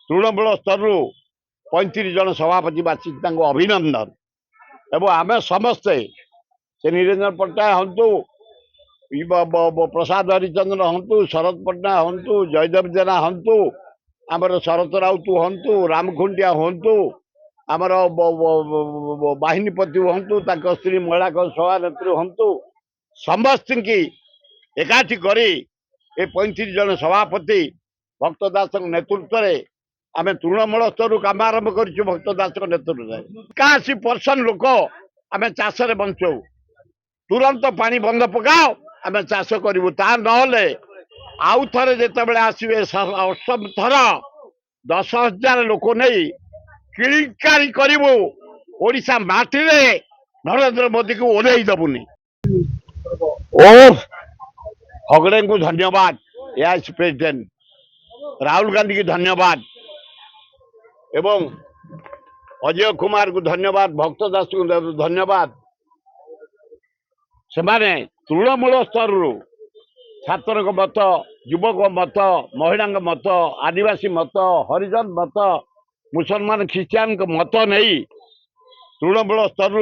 तृणमूल स्तर 35 जन सभापति बाची अभिनंदन एवं आम समस्ते से निरंजन पट्टनायक हूँ प्रसाद हरिचंद्र हूँ शरद पट्टनायक हूँ जयदेव जेना हूँ आमर शरत राउत हूँ रामखुंडिया हूँ आमर बाहिनीपति हूँ स्त्री महिला सभानेत्री हूँ समस्त की एकाठी करी 35 जन सभापति भक्त दास नेतृत्व में आम तृणमूल स्तर कम आरंभ कर भक्त दास नेतृत्व 81% लोक आम चाष बंचू तुरंत पानी बंद पकाओ आम चाष करूँ ता ना आउ थे जिते आसवे अष्टम थर 10,000 लोक नहीं किड़िकारी करूँ ओडिशा माटी नरेंद्र मोदी को ओह्लई दबुनी ओ हगड़े को धन्यवाद एआईसी प्रेसिडेंट राहुल गांधी की धन्यवाद एवं अजय कुमार को धन्यवाद भक्त दास को धन्यवाद से माने तृणमूल स्तर छात्र मत युवक मत महिला मत आदिवासी मत हरिजन मत मुसलमान ख्रीस्टान मत नहीं तृणमूल स्तर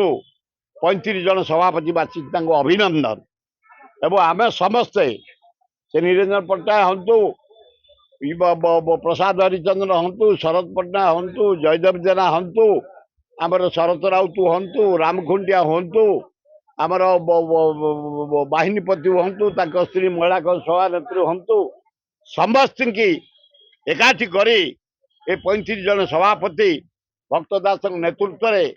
35 जन सभापति बाची अभिनंदन एवं आम समस्ते से निरंजन पट्टनायक हूँ प्रसाद हरिचंद्र हूँ शरद पट्टनायक हूँ जयदेव जेना हूँ आमर शरत राउत हूँ रामखुंडिया हूँ आमर बाहिनीपति हूँ स्त्री महिला सभानेत्री हूँ समस्त की एकाठी करी 35 जन सभापति भक्त दास नेतृत्व में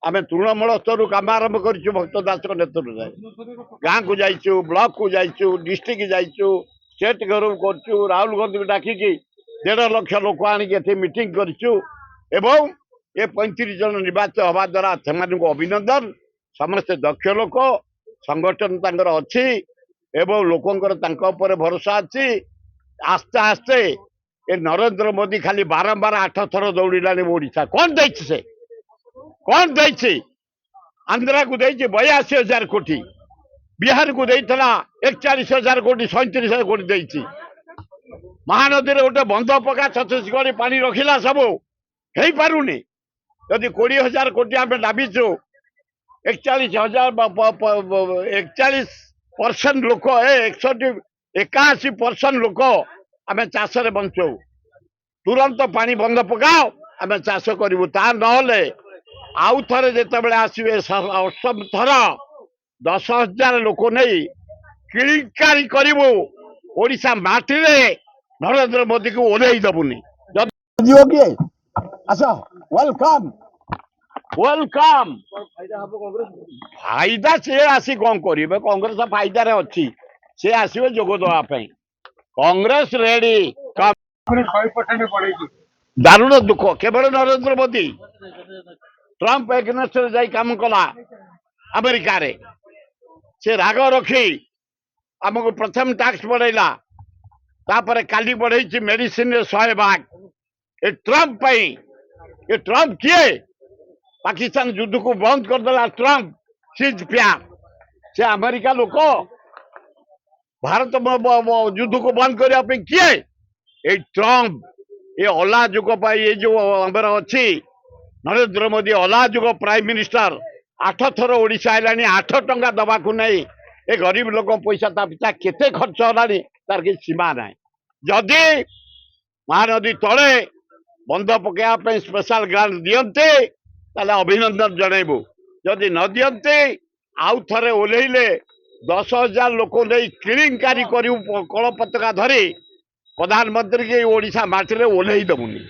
आम तृणमूल स्तर कम आरंभ कर भक्त दास नेतृत्व में गाँ को जाइचु ब्लॉक को जाइचु डिस्ट्रिक्ट जाइचु स्टेट घर कर राहुल गांधी को डाकिकी 1.5 लाख लोक आनिक मीटिंग करूँ एवं ये 35 जन निर्वाचित हवा द्वारा से अभिनंदन समस्ते दक्ष लोक संगठन तांकर अच्छी एवं लोकंर भरोसा अच्छी आस्ते आस्ते ये नरेंद्र मोदी खाली बारंबार 8 थर दौड़ा ओडिशा कौन से कौन दे आंध्रा को दे 82,000 कोटी बिहार को देता 41,000 कोटी 37,000 कोटी दे महानदी गोटे बंध पका छत्तीसगढ़ पानी रखिला सब हो पारुनी जदि 20,000 कोटी आम दाबीचु 41% लोक 81% लोक आम चाष बंचू तुरंत पानी बंद पकाओ आम चाष करूँ ता ना आउ थे जिते आसवे अष्टम थर 10,000 लोक नहीं किड़िकारी करूँ ओडिशा माटी नरेंद्र मोदी को ओह्लई दबुनी वेलकम वेलकम फायदा सी आसी कौन करेंगे कांग्रेस फायदा रे अच्छी सी आसवे जोग देवाई कांग्रेस रेडी दारुण दुख केवल नरेंद्र मोदी ट्रंप एगेन्स्ट जाई काम कला अमेरिका रे से राग रखी आमको प्रथम टैक्स बढ़ेला तापर काली बढ़े मेडिसिन 100 भाग ये ट्रंप ये ट्रंप किए पाकिस्तान युद्ध को बंद करदेला ट्रंप सीज प्यार से अमेरिका लोक भारत युद्ध को बंद करने किए ये ट्रंप ये अला जुग ये जो आमर अच्छी नरेंद्र मोदी अला जुग प्राइम मिनिस्टर 8 थर ओडिशा आइलानी 8 टंका दबा को नहीं ये गरीब लोक पैसा ता पिछा केते खर्च होलानी तार कि सीमा ना जदि महानदी तले बंध पकड़ा स्पेशल ग्रांट दियंते ताले अभिनंदन जनइबू जदि न दियंते आउ थे ओह्लैले 10,000 लोक नहीं किड़िकारी करूँ कल पताका धरी प्रधानमंत्री के ओडिशा माटी ओह्लई दबुनी।